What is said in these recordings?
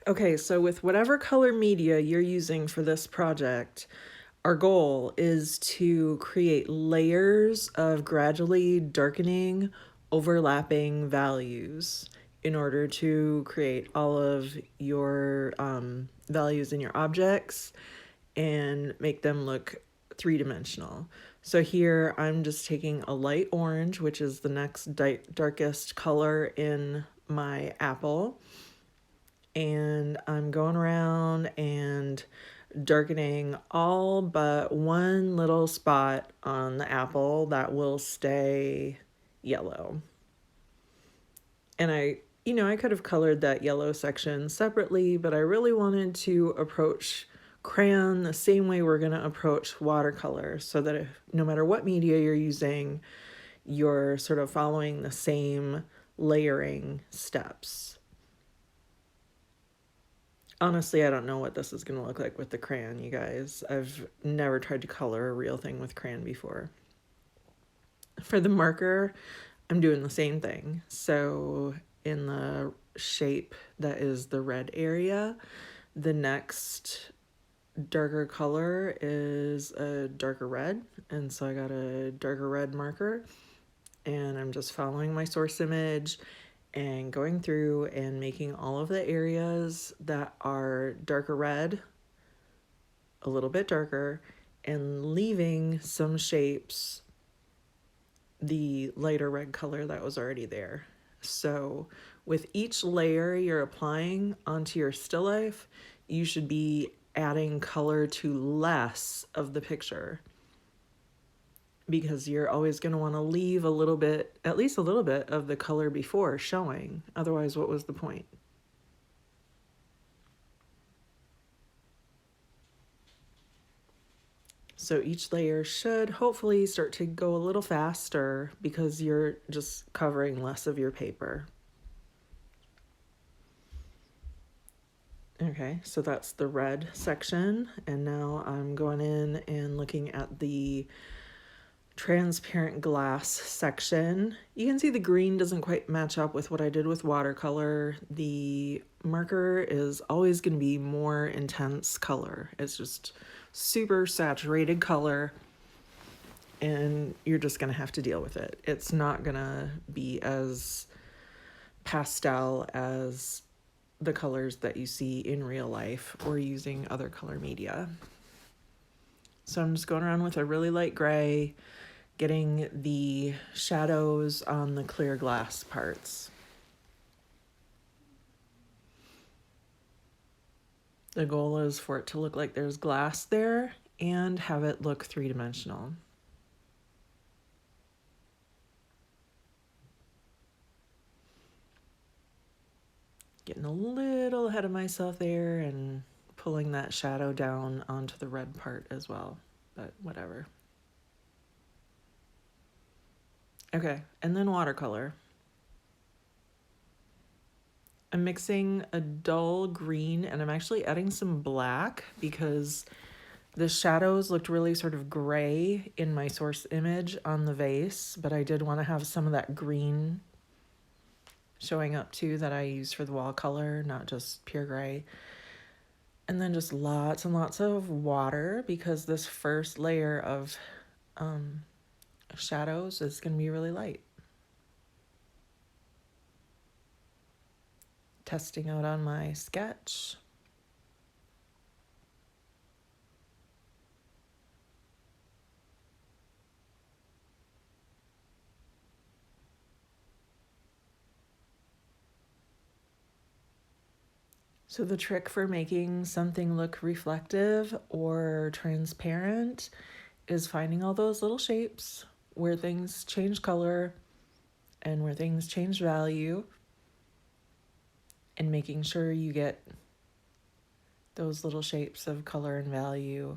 Okay, so with whatever color media you're using for this project, our goal is to create layers of gradually darkening, overlapping values in order to create all of your values in your objects and make them look three-dimensional. So here I'm just taking a light orange, which is the next darkest color in my apple, and I'm going around and darkening all but one little spot on the apple that will stay yellow. And I could have colored that yellow section separately, but I really wanted to approach crayon the same way we're going to approach watercolor, so that no matter what media you're using, you're sort of following the same layering steps. Honestly, I don't know what this is going to look like with the crayon, you guys. I've never tried to color a real thing with crayon before. For the marker, I'm doing the same thing. So in the shape that is the red area, the next darker color is a darker red. And so I got a darker red marker, and I'm just following my source image and going through and making all of the areas that are darker red a little bit darker, and leaving some shapes the lighter red color that was already there. So with each layer you're applying onto your still life, you should be adding color to less of the picture, because you're always going to want to leave a little bit, at least a little bit, of the color before showing. Otherwise, what was the point? So each layer should hopefully start to go a little faster because you're just covering less of your paper. Okay, so that's the red section, and now I'm going in and looking at the transparent glass section. You can see the green doesn't quite match up with what I did with watercolor. The marker is always going to be more intense color. It's just super saturated color, and you're just going to have to deal with it. It's not going to be as pastel as the colors that you see in real life or using other color media. So I'm just going around with a really light gray, getting the shadows on the clear glass parts. The goal is for it to look like there's glass there and have it look three-dimensional. Getting a little ahead of myself there and pulling that shadow down onto the red part as well, but whatever. Okay, and then watercolor. I'm mixing a dull green, and I'm actually adding some black because the shadows looked really sort of gray in my source image on the vase, but I did want to have some of that green showing up too that I used for the wall color, not just pure gray. And then just lots and lots of water, because this first layer of shadows is going to be really light. Testing out on my sketch. So the trick for making something look reflective or transparent is finding all those little shapes where things change color and where things change value, and making sure you get those little shapes of color and value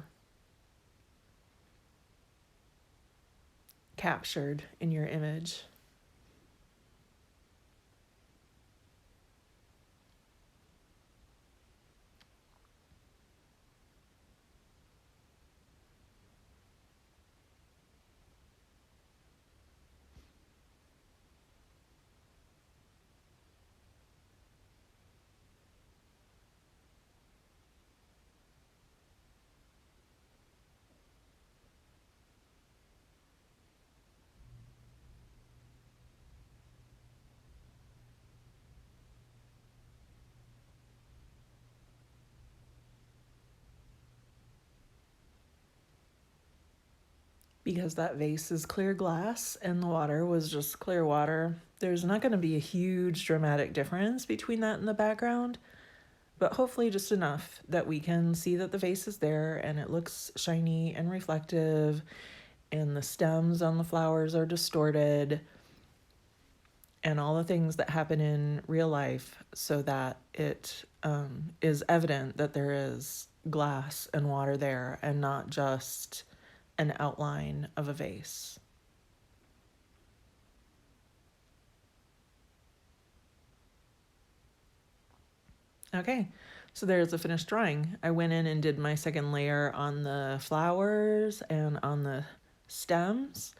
captured in your image. because that vase is clear glass and the water was just clear water, there's not going to be a huge dramatic difference between that and the background, but hopefully just enough that we can see that the vase is there and it looks shiny and reflective, and the stems on the flowers are distorted, and all the things that happen in real life, so that it is evident that there is glass and water there and not just an outline of a vase. Okay, so there's the finished drawing. I went in and did my second layer on the flowers and on the stems.